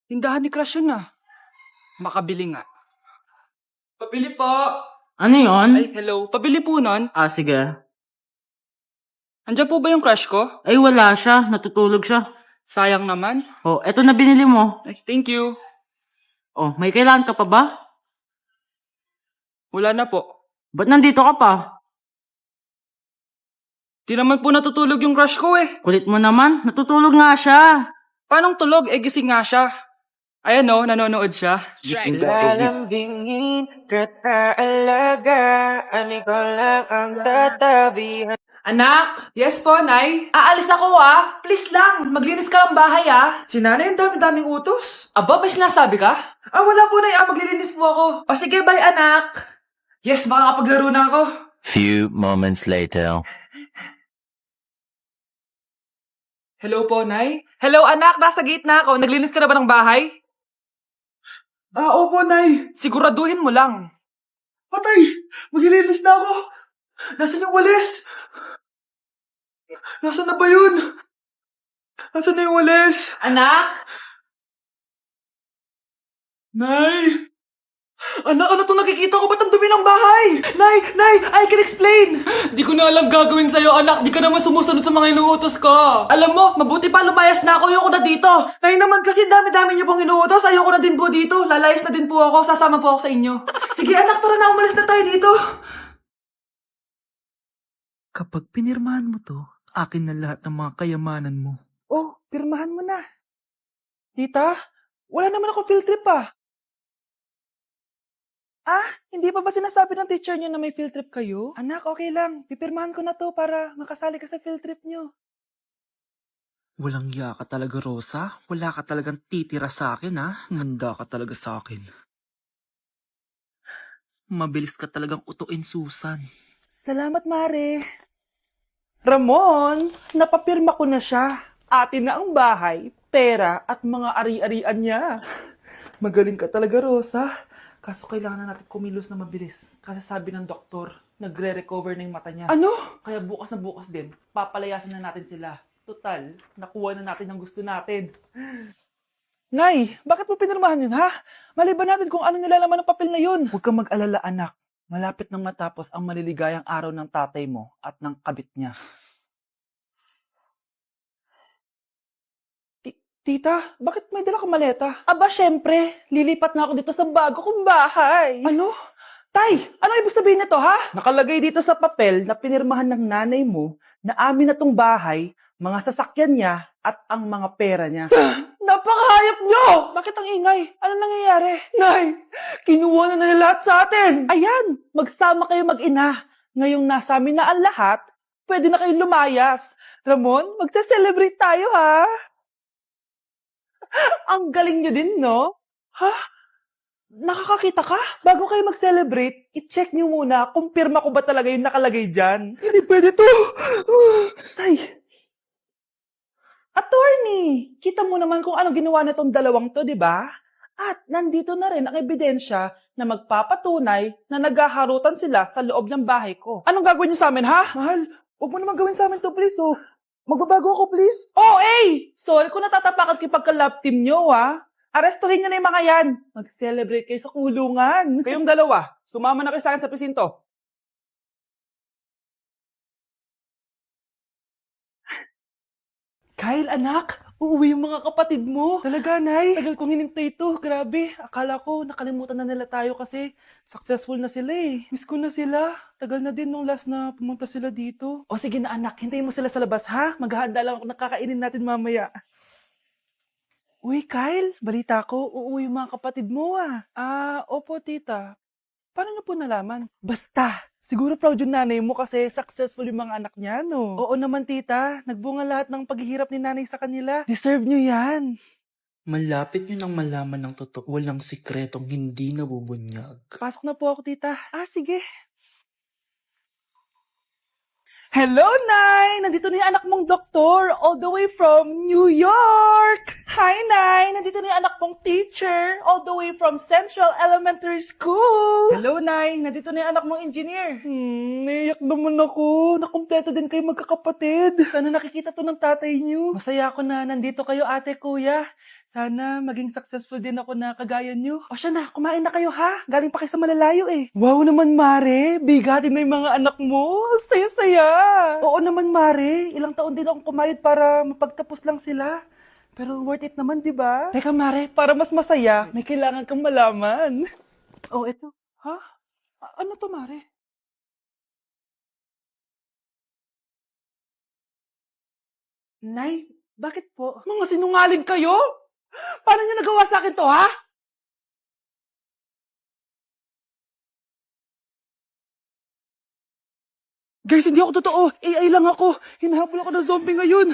Tindahan ni Crush yun ah. Makabili nga. Pabili po. Ano yon? Ay, hello. Pabili po nun. Sige. Andiyan po ba yung crush ko? Ay, wala siya. Natutulog siya. Sayang naman. Oh, eto na binili mo. Ay, thank you. Oh, may kailangan ka pa ba? Wala na po. Ba't nandito ka pa? Di naman po natutulog yung crush ko eh. Kulit mo naman. Natutulog nga siya. Paanong tulog? Eh, gising nga siya. Ayan o, nanonood siya. Lalambingin kita alagaan, ikaw lang ang tatabihan. Anak! Yes po, Nay? Aalis ako ah! Please lang! Maglinis ka ng bahay ah! Si Nanay, ang dami-daming utos. Aba, may sinasabi ka? Wala po, Nay. Maglilinis po ako. O sige, bye anak! Yes, makakapaglaro na ako. Few moments later. Hello po, Nay? Hello anak, nasa gate na ako. Naglinis ka na ba ng bahay? Opo, Nay. Siguraduhin mo lang. Patay! Maglilinis na ako! Nasaan yung walis? Nasaan na ba yun? Nasaan na yung walis? Anak? Nay! Anak, ano itong nakikita ko? Ba't ang dumi ng bahay? Nay! I can explain! Di ko na alam gagawin sa'yo, anak. Di ka naman sumusunod sa mga inuutos ko. Alam mo, mabuti pa lumayas na ako. Ayoko na dito. Nay naman kasi dami-dami niyo pong inuutos. Ayoko na din po dito. Lalayas na din po ako. Sasama po ako sa inyo. Sige anak, tara na. Umalis na tayo dito. Kapag pinirmahan mo to, akin na lahat ng mga kayamanan mo. Oh, pirmahan mo na. Tita, wala naman ako field trip ah. Hindi pa ba sinasabi ng teacher niyo na may field trip kayo? Anak, okay lang. Pipirmahan ko na to para makasali ka sa field trip niyo. Walang iya ka talaga, Rosa. Wala ka talagang titira sa akin, ha? Manda ka talaga sa akin. Mabilis ka talagang utuin, Susan. Salamat, Mare. Ramon, napapirma ko na siya. Atin na ang bahay, pera at mga ari-arian niya. Magaling ka talaga, Rosa. Kaso kailangan na natin kumilos na mabilis. Kasi sabi ng doktor, nagre-recover na yung mata niya. Ano? Kaya bukas na bukas din, papalayasin na natin sila. Total, nakuha na natin ang gusto natin. Nay, bakit mo pinirmahan yun, ha? Maliban natin kung ano nilalaman ng papel na yun. Huwag kang mag-alala, anak. Malapit nang matapos ang maliligayang araw ng tatay mo at ng kabit niya. Tita, bakit may dala kang maleta? Aba, syempre. Lilipat na ako dito sa bago kong bahay. Ano? Tay, ano ibig sabihin nito, ha? Nakalagay dito sa papel na pinirmahan ng nanay mo na amin na tong bahay, mga sasakyan niya, at ang mga pera niya. Napakahayop nyo! Bakit ang ingay? Ano nangyayari? Nay, kinuha na nila lahat sa atin! Ayan, magsama kayo mag-ina. Ngayong nasa amin na ang lahat, pwede na kayong lumayas. Ramon, magsa-celebrate tayo, ha? Ang galing nyo din, no? Ha? Nakakakita ka? Bago kayo mag-celebrate, i-check nyo muna kung pirma ko ba talaga yung nakalagay dyan. Hindi pwede to! Tay! Attorney! Kita mo naman kung anong ginawa na tong dalawang to, di ba? At nandito na rin ang ebidensya na magpapatunay na naghaharutan sila sa loob ng bahay ko. Anong gagawin nyo sa amin, ha? Mahal, huwag mo naman gawin sa amin to, please, oh. Magbabago ako, please. Oh, sorry kung natatapakan kayo pagka-love team nyo, ha? Arestuhin nyo na yung mga yan. Mag-celebrate kayo sa kulungan. Kayong dalawa, sumama na kayo sa akin sa presinto. Kyle, anak, uuwi yung mga kapatid mo. Talaga, Nay? Tagal kong hinintay ito. Grabe, akala ko nakalimutan na nila tayo kasi successful na sila eh. Miss ko na sila. Tagal na din nung last na pumunta sila dito. O sige na anak, hintayin mo sila sa labas ha. Maghahanda lang ako ng kakainin natin mamaya. Uy, Kyle, balita ko, uuwi yung mga kapatid mo ah. Opo tita. Paano niyo po nalaman? Basta! Siguro proud yung nanay mo kasi successful yung mga anak niya, no? Oo naman, tita. Nagbunga lahat ng paghihirap ni nanay sa kanila. Deserve nyo yan. Malapit nyo nang malaman ng totoo. Walang sikretong hindi nabubunyag. Pasok na po ako, tita. Sige. Hello, Nay! Nandito na yung anak mong doktor all the way from New York! Hi, Nay! Nandito na yung anak mong teacher, all the way from Central Elementary School! Hello, Nay! Nandito na yung anak mong engineer. Naiyak naman ako. Nakumpleto din kayo magkakapatid. Sana nakikita to ng tatay niyo. Masaya ako na nandito kayo, ate, kuya. Sana maging successful din ako na kagaya niyo. O siya na, kumain na kayo ha. Galing pa kayo sa malalayo eh. Wow naman, Mare. Bigatin na yung mga anak mo. Saya-saya. Oo naman, Mare. Ilang taon din akong kumayod para mapagtapos lang sila. Pero worth it naman, di ba? Teka, Mare, para mas masaya, may kailangan kang malaman. Oh, eto. Ha? Ano to, Mare? Nay, bakit po? Mga sinungaling kayo? Paano niyo nagawa sa akin to, ha? Guys, hindi ako totoo. AI lang ako. Hinahabol ako ng zombie ngayon.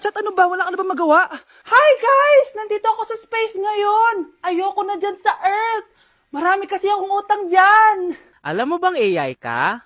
Chat, ano ba? Wala ka na ba magawa? Hi, guys! Nandito ako sa space ngayon. Ayoko na dyan sa Earth. Marami kasi akong utang dyan. Alam mo bang AI ka?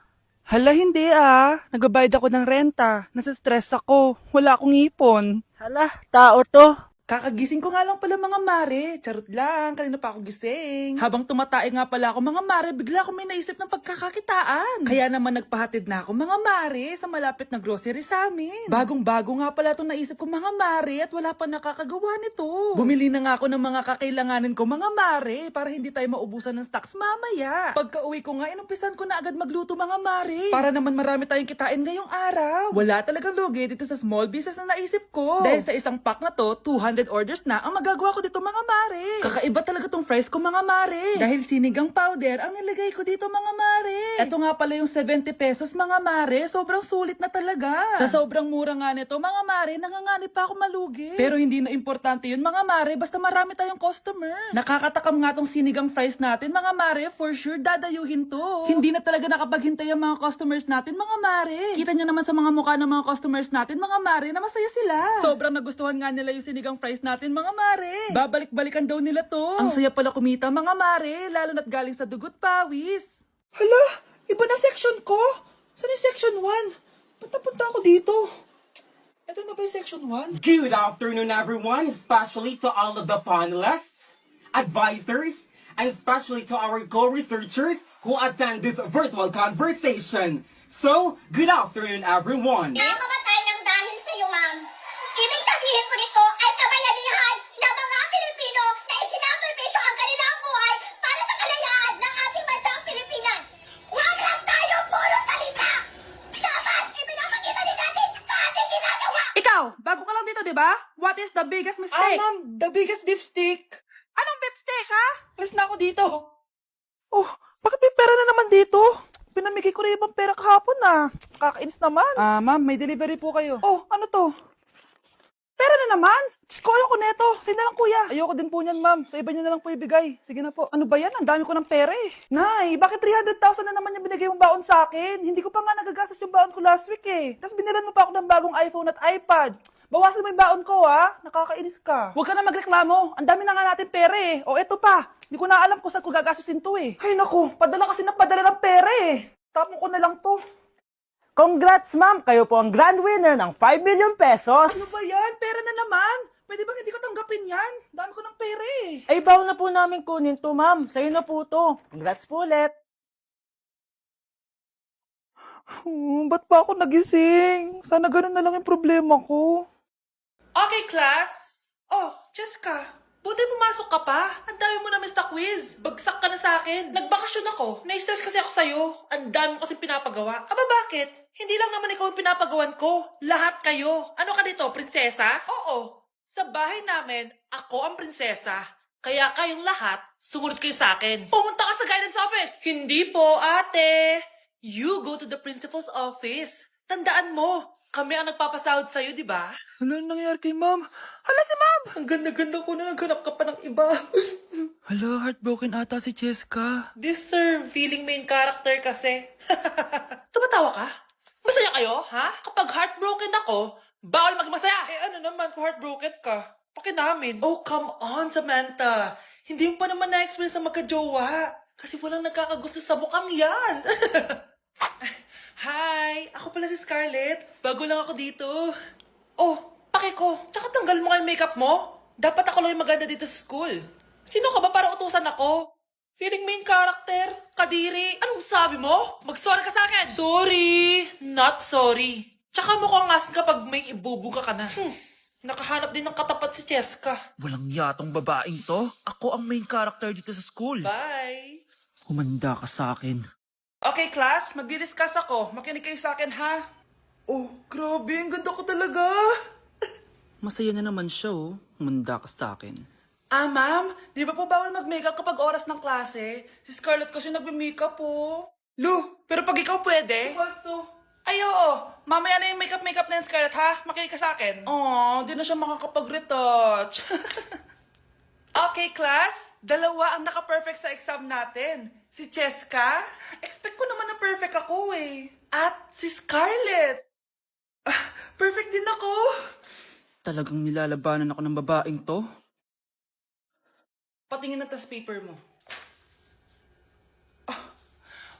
Hala, hindi ah. Nagbabayad ako ng renta. Nasa stress ako. Wala akong ipon. Hala, tao to. Kakagising ko nga lang pala mga mare. Charot lang, kanina pa ako gising. Habang tumatae nga pala ako mga mare, bigla ako may naisip ng pagkakakitaan. Kaya naman nagpahatid na ako mga mare sa malapit na grocery sa amin. Bagong-bago nga pala itong naisip ko mga mare at wala pa nakakagawa nito. Bumili na nga ako ng mga kakailanganin ko mga mare para hindi tayo maubusan ng stocks mamaya. Pagka uwi ko nga, inumpisan ko na agad magluto mga mare. Para naman marami tayong kitain ngayong araw. Wala talagang lugi dito sa small business na naisip ko. Dahil sa isang pack na to, 200 orders na ang magagawa ko dito mga mare. Kakaiba talaga tong fries ko mga mare. Dahil sinigang powder ang nilagay ko dito mga mare. Ito nga pala yung 70 pesos mga mare. Sobrang sulit na talaga. Sa sobrang mura nga nito mga mare, nanganganib pa ako malugi. Pero hindi na importante yun mga mare, basta marami tayong customer. Nakakatakam nga tong sinigang fries natin mga mare, for sure dadayuhin to. Hindi na talaga nakapaghintay ang mga customers natin mga mare. Kita niyo naman sa mga mukha ng mga customers natin mga mare na masaya sila. Sobrang nagustuhan nga nila yung sinigang fries natin mga mare. Babalik-balikan daw nila to. Ang saya pala kumita mga mare, lalo na't galing sa dugot pawis. Hala, iba na section ko. Saan yung section 1? Ba't napunta ako dito? Ito na ba yung section 1? Good afternoon, everyone, especially to all of the panelists, advisors, and especially to our co-researchers who attend this virtual conversation. So, good afternoon, everyone. Namamatay ng dahil sa iyo, ma'am. Ibig sabihin ko nito ay kabayanihan ng mga Pilipino na isinakripisyo ang kanilang buhay para sa kalayaan ng ating bansang Pilipinas. Huwag lang tayo puro salita! Dapat ipinapakita din natin sa ating ginagawa! Ikaw, bago ka lang dito, di ba? What is the biggest mistake? Ma'am, the biggest beef stick. Anong beef stick, ha? Alis na ako dito. Oh, bakit may pera na naman dito? Pinamigay ko rin ibang pera kahapon, Kakainis naman. Ma'am, may delivery po kayo. Oh, ano to? Pera na naman? Diyos ko, ayoko neto. Sa'yo na lang, kuya. Ayoko din po niyan, ma'am. Sa iba niyo na lang po ibigay. Sige na po. Ano ba yan? Ang dami ko ng pera eh. Nay, bakit 300,000 na naman yung binigay mong baon sa akin? Hindi ko pa nga nagagastos yung baon ko last week eh. Tapos binilan mo pa ako ng bagong iPhone at iPad. Bawasan mo yung baon ko, ha? Nakakainis ka. Huwag ka na magreklamo. Ang dami na nga natin pera eh. O eto pa. Hindi ko na alam kung saan ko gagastusin to eh. Ay naku, padala kasi ng padala ng pera eh. Tapon ko na lang to. Congrats, ma'am. Kayo po ang grand winner ng 5 million pesos. Ano ba yan? Pera na naman. Pwede bang hindi ko tanggapin yan? Dami ko ng pera eh. Ay, bawal na po namin kunin to, ma'am. Sa'yo na po to. Congrats po ulit. Ba't pa ako nagising? Sana ganun na lang yung problema ko. Okay, class. Oh, Jessica. Buti pumasok ka pa. Ang dami mo na miss na quiz. Bagsak ka na sa akin. Nagbakasyon ako. Na-stress kasi ako sa'yo. Ang dami mo kasi pinapagawa. Aba, bakit? Hindi lang naman ikaw ang pinapagawan ko. Lahat kayo. Ano ka dito, prinsesa? Oo. Sa bahay namin, ako ang prinsesa. Kaya kayong lahat, sumunod kayo sa akin. Pumunta ka sa guidance office. Hindi po, ate. You go to the principal's office. Tandaan mo, kami ang nagpapasahod sa'yo, di ba? Ano nangyari kay ma'am? Hala si ma'am! Ang ganda-ganda ko na naghanap ka pa ng iba. Hala, heartbroken ata si Cheska. This sir, feeling main character kasi. Tumatawa ka? Masaya kayo, ha? Kapag heartbroken ako, bawal maging masaya. Eh ano naman kung heartbroken ka? Pakinamin. Oh, come on, Samantha. Hindi mo pa naman na-experience sa magka-jowa. Kasi walang nagkakagusto sa mukhang yan. Hi! Ako pala si Scarlett. Bago lang ako dito. Oh, pake ko. Tsaka tanggal mo nga yung makeup mo. Dapat ako lang yung maganda dito sa school. Sino ka ba para utusan ako? Feeling main character? Kadiri? Anong sabi mo? Mag-sorry ka sa akin! Sorry! Not sorry. Tsaka mukhang asin kapag may ibubuga ka na. Nakahanap din ng katapat si Cheska. Walang yatong babaeng to. Ako ang main character dito sa school. Bye! Humanda ka sa akin. Okay, class. Magdi-discuss ako. Makinig kayo sa akin, ha? Oh, grabe. Ang ganda ko talaga. Masaya na naman siya oh. Humanda ka sa akin. Ah, ma'am, di ba po bawal mag-makeup kapag oras ng klase? Si Scarlett kasi nagme-makeup po. Lu, pero pag ikaw pwede? Basto. Ay, oo. Mamaya na yung makeup na yung Scarlett, ha? Makinig ka sa akin. Di na siya makakapag-retouch. Okay, class. Dalawa ang naka-perfect sa exam natin. Si Cheska. Expect ko naman na perfect ako eh. At si Scarlett. Perfect din ako. Talagang nilalabanan ako ng babaeng to. Patingin ng test paper mo.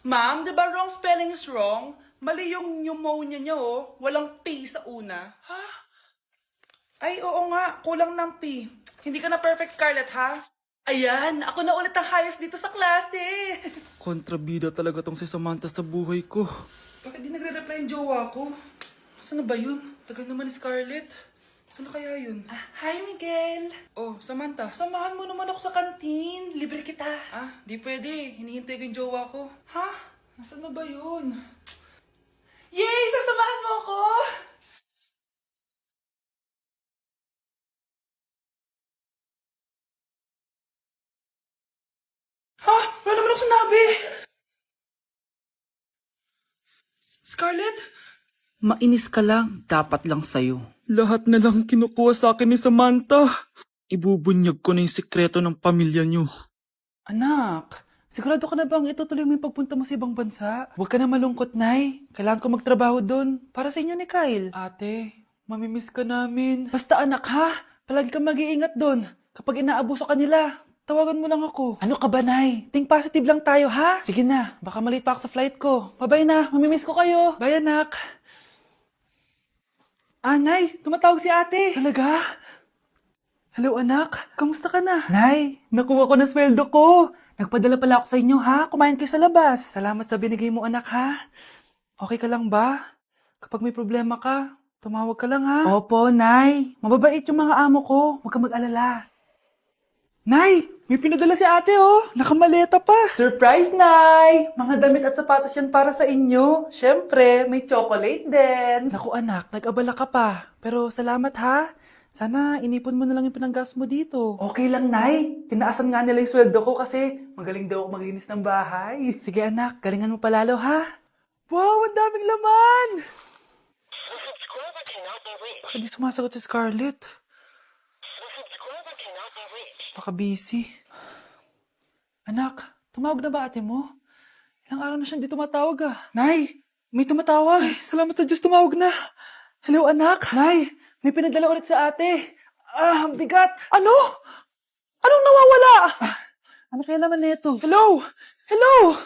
Ma'am, di ba wrong spelling is wrong? Mali yung pneumonia niya, oh. Walang P sa una. Ha? Ay, oo nga. Kulang ng P. Hindi ka na perfect, Scarlett, ha? Ayan, ako na ulit ang highest dito sa klase. Kontrabida talaga tong si Samantha sa buhay ko. Bakit di nagre-reply yung jowa ko? Saan na ba yun? Tagal naman ni Scarlett. Saan na kaya yun? Hi, Miguel! Oh, Samantha, samahan mo naman ako sa kantin. Libre kita. Di pwede. Hinihintay ko yung jowa ko. Ha? Nasaan na ba yun? Yay! Sasamahan mo ako! Ha? Wala naman ako sinabi! Scarlett? Mainis ka lang, dapat lang sa'yo. Lahat na lang kinukuha sa akin ni Samantha. Ibubunyag ko na yung sikreto ng pamilya niyo. Anak, sigurado ka na bang itutuloy mo yung pagpunta mo sa ibang bansa? Huwag ka na malungkot, Nay. Kailangan ko magtrabaho doon. Para sa inyo ni Kyle. Ate, mamimiss ka namin. Basta anak ha, palagi kang mag-iingat doon. Kapag inaabuso ka nila, tawagan mo lang ako. Ano ka ba, Nay? Think positive lang tayo, ha? Sige na, baka malate pa ako sa flight ko. Bye-bye na, mamimiss ko kayo. Bye, anak. Nay, tumatawag si ate. Talaga? Hello, anak. Kamusta ka na? Nay, nakuha ko na sweldo ko. Nagpadala pala ako sa inyo, ha? Kumain kayo sa labas. Salamat sa binigay mo, anak, ha? Okay ka lang ba? Kapag may problema ka, tumawag ka lang, ha? Opo, Nay. Mababait yung mga amo ko. Huwag ka mag-alala. Nay, may pinadala si ate, oh. Nakamaleta pa. Surprise, Nay! Mga damit at sapatos yan para sa inyo. Siyempre, may chocolate din. Naku, anak, nag-abala ka pa. Pero salamat, ha? Sana inipon mo na lang yung pinanggas mo dito. Okay lang, Nay. Tinaasan nga nila yung sweldo ko kasi magaling daw ako maglinis ng bahay. Sige, anak. Galingan mo palalo, ha? Wow, ang daming laman! Bakit di sumasagot si Scarlett? Baka busy. Anak, tumawag na ba ate mo? Ilang araw na siyang di tumatawag ah. Nay, may tumatawag. Ay, salamat sa Diyos, tumawag na. Hello anak. Nay, may pinadala ulit sa ate. Ang bigat. Ano? Anong nawawala? Ano kaya naman nito? Hello? Hello?